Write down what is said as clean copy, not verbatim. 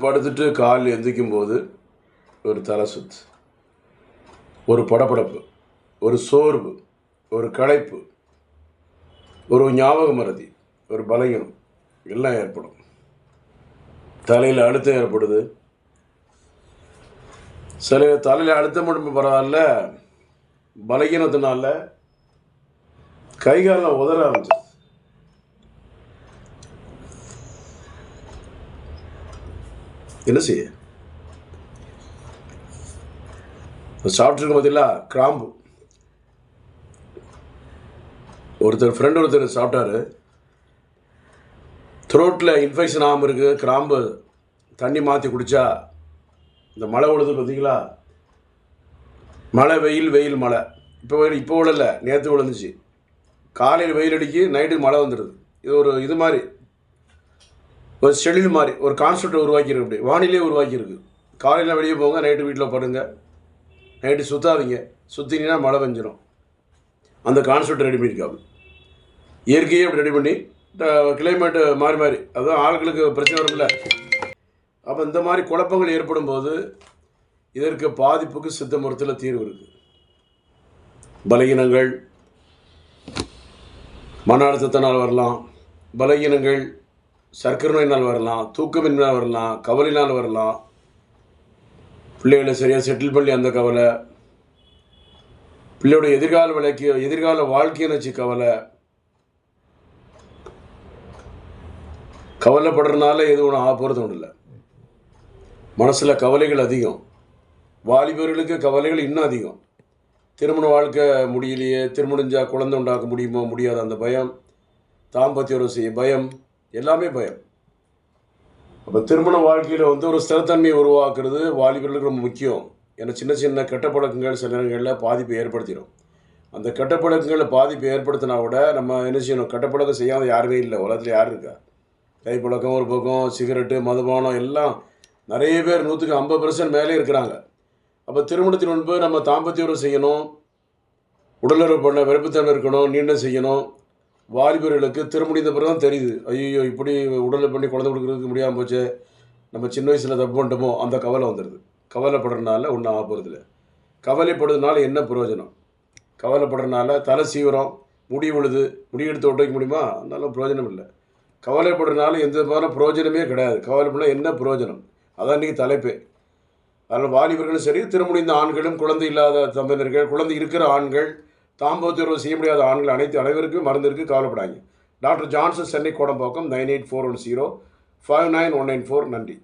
படுத்துட்டு கால் எந்திக்கும் போது ஒரு தலை சுத்து, ஒரு படபடப்பு, ஒரு சோர்வு, ஒரு களைப்பு, ஒரு ஞாபக மறதி, ஒரு பலகீனம் எல்லாம் ஏற்படும். தலையில் அழுத்தம் ஏற்படுது. சில தலையில் அழுத்தம் மட்டும் பரவாயில்ல, பலகீனத்தினால கைகாலம் உதற ஆரம்பிச்சு. என்ன செய்ய? சாப்பிட்ருக்க பார்த்தீங்களா கிராம்பு. ஃப்ரெண்டு ஒருத்தர் சாப்பிட்டாரு. த்ரோட்டில் இன்ஃபெக்ஷன் ஆகாமல் இருக்குது. கிராம்பு தண்ணி மாற்றி குடித்தா இந்த மழை விழுது பார்த்தீங்களா, மழை வெயில் வெயில் மழை. இப்போ விழல, நேற்று விழுந்துச்சு. காலையில் வெயில் அடிக்கி, நைட்டு மழை வந்துடுது. இது மாதிரி ஒரு ஷெடியூல் மாதிரி ஒரு கான்செப்டை உருவாக்கியிருக்கு. அப்படி வானிலையே உருவாக்கியிருக்கு. காலையில் வெளியே போங்க, நைட்டு வீட்டில் படுங்க, நைட்டு சுற்றாதீங்க, சுற்றினீங்கன்னா மழை பெஞ்சிடும். அந்த கான்செப்ட் ரெடி பண்ணியிருக்காங்க. இயற்கையே அப்படி ரெடி பண்ணி கிளைமேட்டு மாறி மாறி, அதுவும் ஆட்களுக்கு பிரச்சனை வரும்ல. அப்போ இந்த மாதிரி குழப்பங்கள் ஏற்படும் போது இதற்கு பாதிப்புக்கு சித்த மருத்துவத்தில் தீர்வு இருக்குது. பலகீனங்கள் மன அழுத்தத்தினால் வரலாம், பலகீனங்கள் சர்க்கரை நோயினால் வரலாம், தூக்கமின்மையினால் வரலாம், கவலையினால் வரலாம், பிள்ளைகளை சரியாக செட்டில் பண்ணி அந்த கவலை, பிள்ளையோட எதிர்கால வாழ்க்கையை நினச்சி கவலைப்படுறதுனால எதுவும் ஆக போகிறது ஒன்றும் இல்லை. மனசில் கவலைகள் அதிகம். வாலிபர்களுக்கு கவலைகள் இன்னும் அதிகம். திருமண வாழ்க்கை முடியலையே, திருமணஞ்சால் குழந்தை உண்டாக்க முடியுமோ முடியாது அந்த பயம், தாம்பத்திய உறவு செய்ய பயம், எல்லாமே பயம். அப்போ திருமண வாழ்க்கையில் ஒரு ஸ்திரத்தன்மையை உருவாக்குறது வாலிபர்களுக்கு ரொம்ப முக்கியம். ஏன்னா சின்ன சின்ன கெட்ட பழக்கங்கள் சில நேரங்களில் பாதிப்பை ஏற்படுத்திடும். அந்த கெட்ட பழக்கங்களில் பாதிப்பை ஏற்படுத்தினா கூட நம்ம என்ன செய்யணும்? கெட்ட பழக்கம் செய்யாத யாருமே இல்லை உலகத்தில். யார் இருக்கா? கைப்பழக்கம் ஒரு பக்கம், சிகரெட்டு, மதுபானம் எல்லாம் நிறைய பேர் 150% மேலே இருக்கிறாங்க. அப்போ திருமணத்தின் முன்பு நம்ம தாம்பத்திய உறவு செய்யணும், உடலுறவு பண்ண விருப்பத்தன்மை இருக்கணும், நீண்ட செய்யணும். வாலிபர்களுக்கு திருமணிந்த பிறகு தான் தெரியுது, ஐயோ இப்படி உடலை பண்ணி குழந்தை கொடுக்குறதுக்கு முடியாமல் போச்சு, நம்ம சின்ன வயசில் தப்பு பண்ணிட்டோமோ, அந்த கவலை வந்துடுது. கவலைப்படுறதுனால ஒன்றும் ஆக போகிறதில்ல. கவலைப்படுறதுனால என்ன பிரயோஜனம்? கவலைப்படுறதுனால தலை சீவிரம், முடி விழுது, முடி எடுத்து ஒட்ட வைக்க முடியுமா? அதனால பிரயோஜனம் இல்லை. கவலைப்படுறதுனால எந்த மாதிரி பிரயோஜனமே கிடையாது. கவலைப்பட என்ன பிரயோஜனம்? அதான் இன்றைக்கி தலைப்பே. அதனால் வாலிபர்களும் சரி, திருமணிந்த ஆண்களும், குழந்தை இல்லாத தம்பதியர்கள், குழந்தை இருக்கிற ஆண்கள், தாம்பத்திய உறவு செய்ய முடியாத ஆண்கள் அனைவருக்கும் மருந்து இருக்குது, கவலைப்படாங்க. Doctor Johnson, Chennai Kodambakkam, 98410 59194. நன்றி.